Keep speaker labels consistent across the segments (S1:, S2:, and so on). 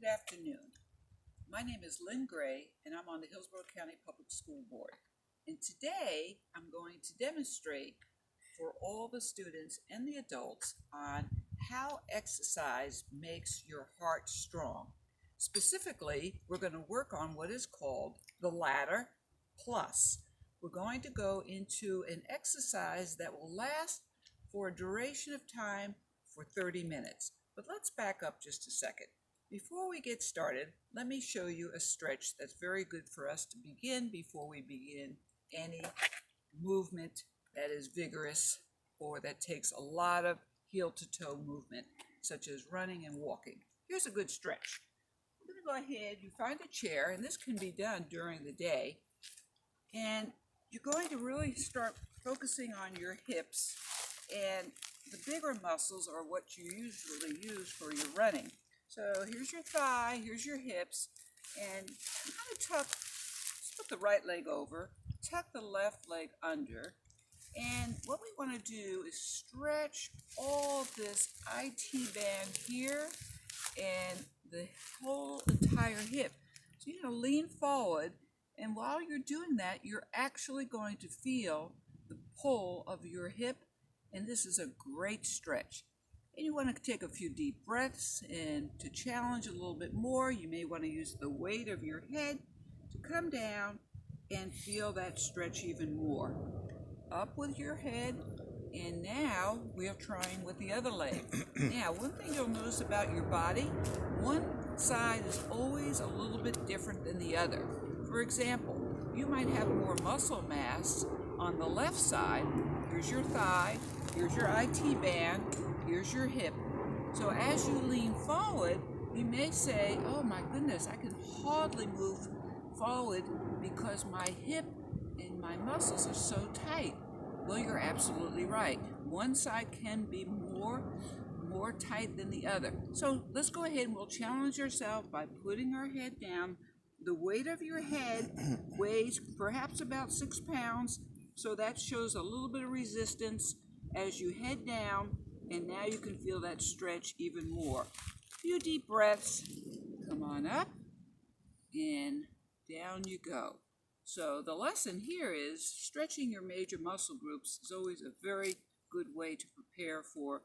S1: Good afternoon. My name is Lynn Gray, and I'm on the Hillsborough County Public School Board. And today I'm going to demonstrate for all the students and the adults on how exercise makes your heart strong. Specifically, we're going to work on what is called the ladder plus. We're going to go into an exercise that will last for a duration of time for 30 minutes. But let's back up just a second. Before we get started, let me show you a stretch that's very good for us to begin before we begin any movement that is vigorous or that takes a lot of heel to toe movement, such as running and walking. Here's a good stretch. We're going to go ahead, you find a chair, and this can be done during the day, and you're going to really start focusing on your hips, and the bigger muscles are what you usually use for your running. So here's your thigh, here's your hips, and kind of tuck, just put the right leg over, tuck the left leg under, and what we want to do is stretch all this IT band here and the whole entire hip. So you're going to lean forward, and while you're doing that, you're actually going to feel the pull of your hip, and this is a great stretch. And you want to take a few deep breaths, and to challenge a little bit more, you may want to use the weight of your head to come down and feel that stretch even more. Up with your head, and now we're trying with the other leg. Now, one thing you'll notice about your body, one side is always a little bit different than the other. For example, you might have more muscle mass on the left side. Here's your thigh, here's your IT band, here's your hip. So as you lean forward, you may say, oh my goodness, I can hardly move forward because my hip and my muscles are so tight. Well, you're absolutely right. One side can be more tight than the other. So let's go ahead and we'll challenge ourselves by putting our head down. The weight of your head weighs perhaps about 6 pounds, so that shows a little bit of resistance as you head down, and now you can feel that stretch even more. A few deep breaths, come on up, and down you go. So the lesson here is stretching your major muscle groups is always a very good way to prepare for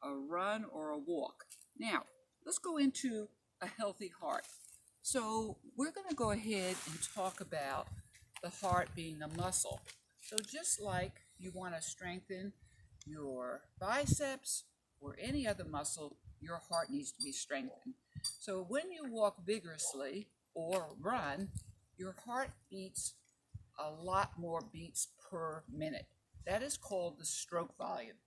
S1: a run or a walk. Now, let's go into a healthy heart. So we're going to go ahead and talk about the heart being a muscle. So just like you want to strengthen your biceps or any other muscle, your heart needs to be strengthened. So when you walk vigorously or run, your heart beats a lot more beats per minute. That is called the stroke volume.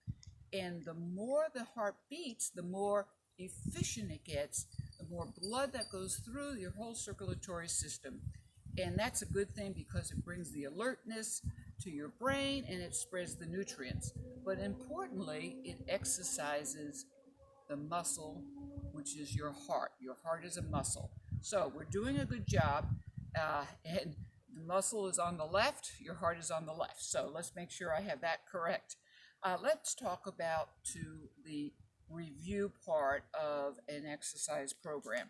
S1: And the more the heart beats, the more efficient it gets, the more blood that goes through your whole circulatory system. And that's a good thing because it brings the alertness to your brain and it spreads the nutrients. But importantly, it exercises the muscle, which is your heart. Your heart is a muscle. So we're doing a good job, and the muscle is on the left, your heart is on the left. So let's make sure I have that correct. Let's talk about the review part of an exercise program.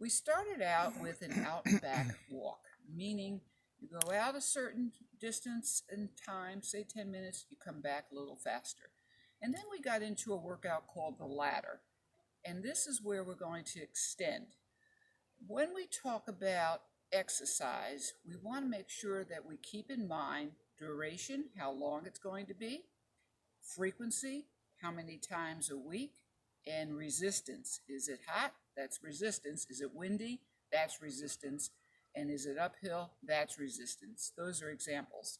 S1: We started out with an out and back walk, meaning you go out a certain distance and time, say 10 minutes, you come back a little faster. And then we got into a workout called the ladder. And this is where we're going to extend. When we talk about exercise, we want to make sure that we keep in mind duration, how long it's going to be, frequency, how many times a week, and resistance. Is it hot? That's resistance. Is it windy? That's resistance. And is it uphill? That's resistance. Those are examples.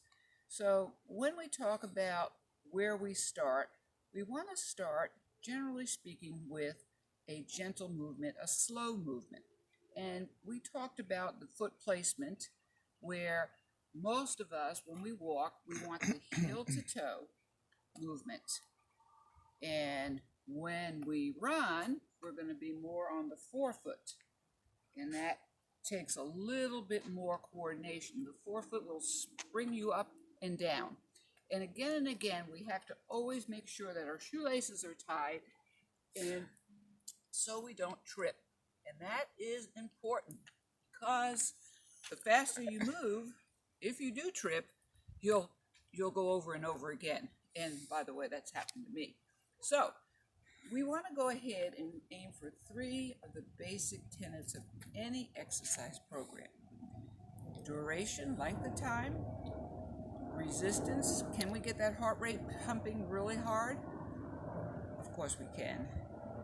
S1: So when we talk about where we start, we want to start, generally speaking, with a gentle movement, a slow movement. And we talked about the foot placement, where most of us, when we walk, we want the heel to toe movement. And when we run, we're going to be more on the forefoot. And that takes a little bit more coordination. The forefoot will spring you up and down. And again, we have to always make sure that our shoelaces are tied and so we don't trip. And that is important because the faster you move, if you do trip, you'll go over and over again. And by the way, that's happened to me. So we want to go ahead and aim for 3 of the basic tenets of any exercise program. Duration, length of time, resistance, can we get that heart rate pumping really hard? Of course we can.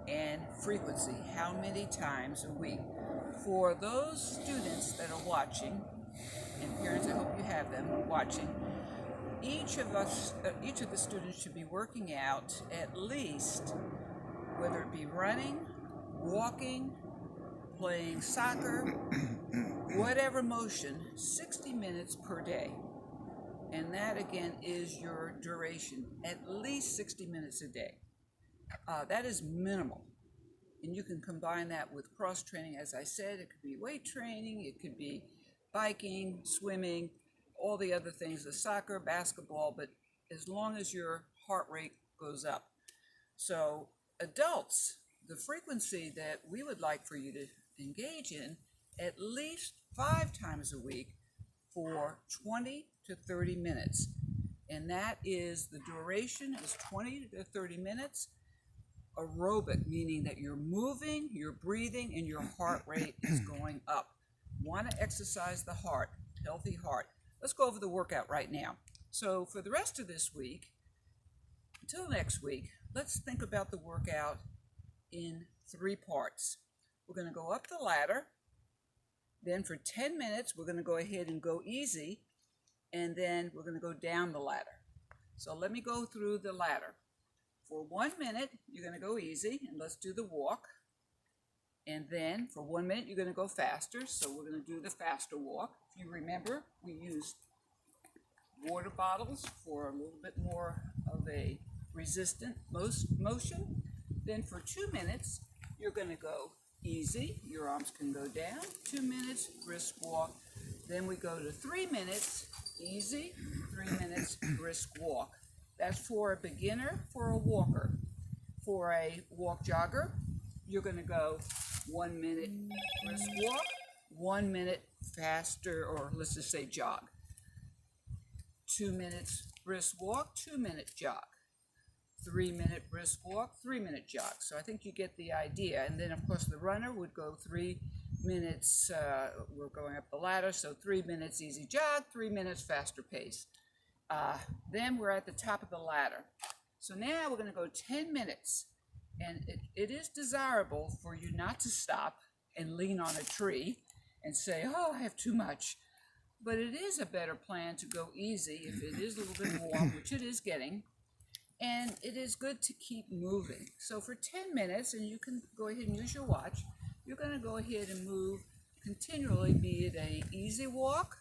S1: And frequency, how many times a week? For those students that are watching, and parents, I hope you have them watching, each of the students should be working out at least, whether it be running, walking, playing soccer, whatever motion, 60 minutes per day. And that again is your duration, at least 60 minutes a day. That is minimal. And you can combine that with cross training. As I said, it could be weight training, it could be biking, swimming, all the other things, the soccer, basketball, but as long as your heart rate goes up. So adults, the frequency that we would like for you to engage in at least 5 times a week for 20 to 30 minutes. And that is, the duration is 20 to 30 minutes. Aerobic, meaning that you're moving, you're breathing, and your heart rate is going up. Want to exercise the heart, healthy heart. Let's go over the workout right now. So for the rest of this week, until next week, let's think about the workout in 3 parts. We're going to go up the ladder. Then for 10 minutes, we're going to go ahead and go easy. And then we're going to go down the ladder. So let me go through the ladder. For 1 minute, you're going to go easy, and let's do the walk. And then for 1 minute, you're going to go faster. So we're going to do the faster walk. If you remember, we used water bottles for a little bit more of a resistant motion. Then for 2 minutes, you're going to go easy. Your arms can go down. 2 minutes, brisk walk. Then we go to 3 minutes, easy. 3 minutes, brisk walk. That's for a beginner, for a walker. For a walk jogger, you're going to go 1 minute brisk walk, 1 minute faster, or let's just say jog. 2 minutes brisk walk, 2 minute jog. 3 minute brisk walk, 3 minute jog. So I think you get the idea. And then of course the runner would go 3 minutes, we're going up the ladder, so 3 minutes easy jog, 3 minutes faster pace. Then we're at the top of the ladder. So now we're going to go 10 minutes. And it is desirable for you not to stop and lean on a tree and say, oh, I have too much. But it is a better plan to go easy if it is a little bit warm, which it is getting. And it is good to keep moving. So for 10 minutes, and you can go ahead and use your watch, you're going to go ahead and move continually, be it an easy walk,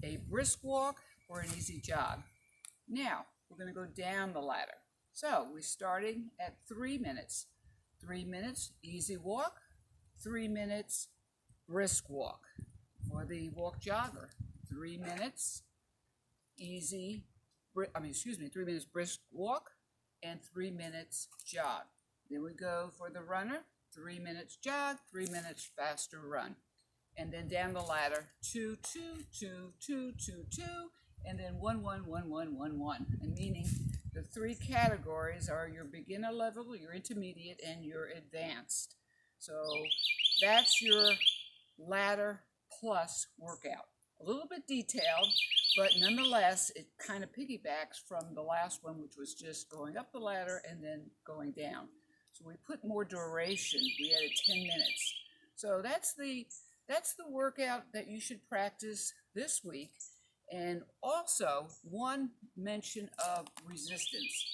S1: a brisk walk, or an easy jog. Now, we're going to go down the ladder. So we're starting at 3 minutes. 3 minutes, easy walk. 3 minutes, brisk walk. For the walk jogger, 3 minutes, 3 minutes brisk walk, and 3 minutes jog. Then we go for the runner, 3 minutes jog, 3 minutes faster run. And then down the ladder, 2, 2, 2, 2, 2, 2, and then 1, 1, 1, 1, 1, 1. And meaning the 3 categories are your beginner level, your intermediate, and your advanced. So that's your ladder plus workout. A little bit detailed, but nonetheless, it kind of piggybacks from the last one, which was just going up the ladder and then going down. So we put more duration. We added 10 minutes. So that's the workout that you should practice this week. And also, one mention of resistance.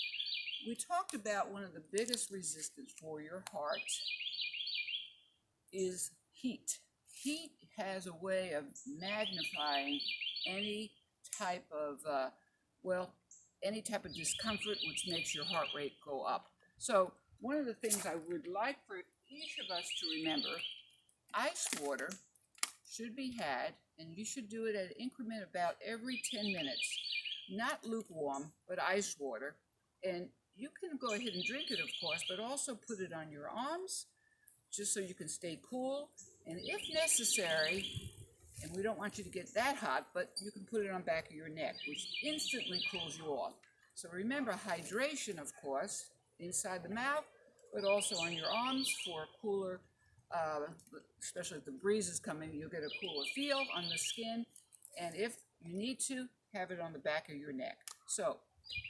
S1: We talked about one of the biggest resistance for your heart is heat. Heat has a way of magnifying any type of, any type of discomfort, which makes your heart rate go up. So one of the things I would like for each of us to remember, ice water should be had, and you should do it at an increment about every 10 minutes. Not lukewarm, but ice water. And you can go ahead and drink it, of course, but also put it on your arms, just so you can stay cool. And if necessary, and we don't want you to get that hot, but you can put it on the back of your neck, which instantly cools you off. So remember hydration, of course, inside the mouth, but also on your arms for a cooler, especially if the breeze is coming, you'll get a cooler feel on the skin. And if you need to, have it on the back of your neck. So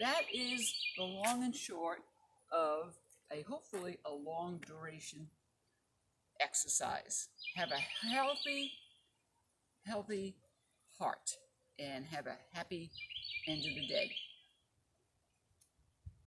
S1: that is the long and short of hopefully a long duration exercise. Have a healthy heart and have a happy end of the day.